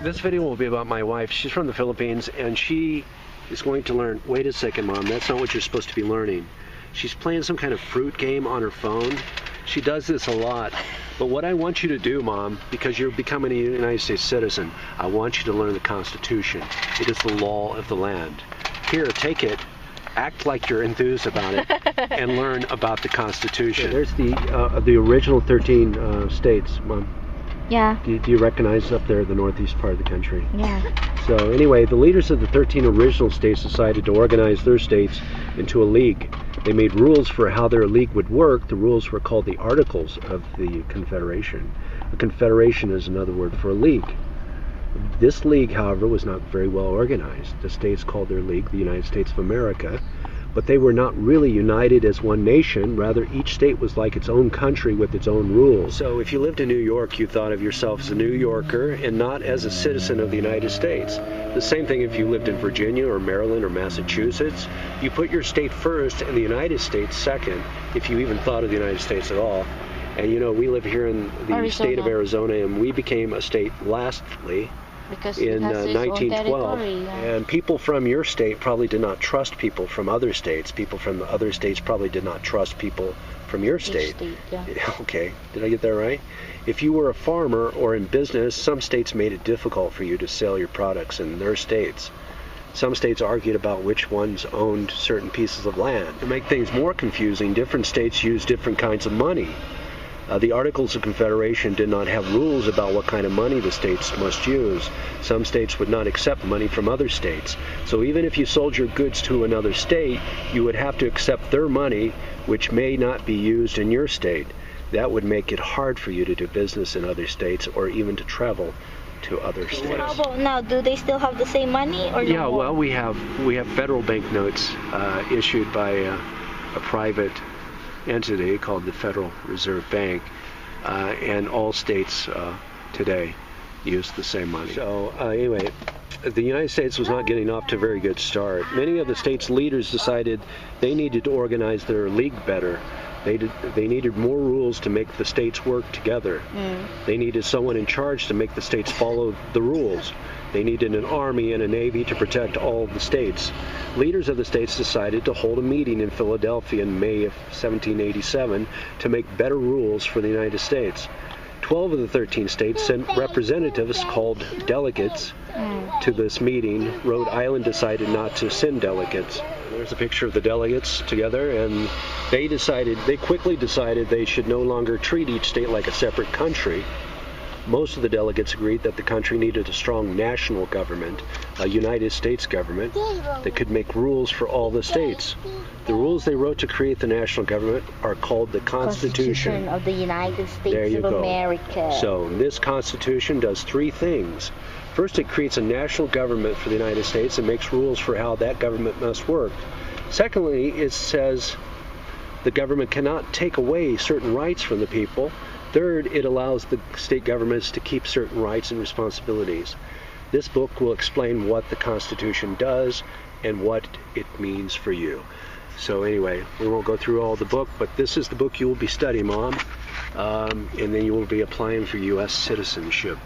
This video will be about my wife. She's from the Philippines, and she is going to learn. Wait a second, Mom, that's not what you're supposed to be learning. She's playing some kind of fruit game on her phone. She does this a lot. But what I want you to do, Mom, because you're becoming a United States citizen, I want you to learn the Constitution. It is the law of the land. Here, take it. Act like you're enthused about it and learn about the Constitution. There's the original 13 states, Mom. Yeah. Do you recognize up there the northeast part of the country? Yeah. So anyway, the leaders of the 13 original states decided to organize their states into a league. They made rules for how their league would work. The rules were called the Articles of the Confederation. A confederation is another word for a league. This league, however, was not very well organized. The states called their league the United States of America, but they were not really united as one nation. Rather, each state was like its own country with its own rules. So if you lived in New York, you thought of yourself as a New Yorker and not as a citizen of the United States. The same thing if you lived in Virginia or Maryland or Massachusetts. You put your state first and the United States second, if you even thought of the United States at all. And you know, we live here in the state of Arizona, and we became a state lastly in 1912, and people from your state probably did not trust people from other states. People from the other states probably did not trust people from your state. Yeah. Okay, did I get that right? If you were a farmer or in business, some states made it difficult for you to sell your products in their states. Some states argued about which ones owned certain pieces of land. To make things more confusing, different states used different kinds of money. The Articles of Confederation did not have rules about what kind of money the states must use. Some states would not accept money from other states. So even if you sold your goods to another state, you would have to accept their money, which may not be used in your state. That would make it hard for you to do business in other states or even to travel to other states. How about now? Do they still have the same money or no? Yeah, well, we have federal banknotes issued by a private entity called the Federal Reserve Bank, and all states today use the same money. So anyway, the United States was not getting off to a very good start. Many of the states' leaders decided they needed to organize their league better. They needed more rules to make the states work together. They needed someone in charge to make the states follow the rules. They needed an army and a navy to protect all of the states. Leaders of the states decided to hold a meeting in Philadelphia in May of 1787 to make better rules for the United States. 12 of the 13 states sent representatives called delegates to this meeting. Rhode Island decided not to send delegates. There's a picture of the delegates together, and they quickly decided they should no longer treat each state like a separate country. Most of the delegates agreed that the country needed a strong national government, a United States government, that could make rules for all the states. The rules they wrote to create the national government are called the Constitution of the United States of America. So this Constitution does three things. First, it creates a national government for the United States and makes rules for how that government must work. Secondly, it says the government cannot take away certain rights from the people. Third, it allows the state governments to keep certain rights and responsibilities. This book will explain what the Constitution does and what it means for you. So anyway, we won't go through all the book, but this is the book you will be studying, Mom, and then you will be applying for U.S. citizenship.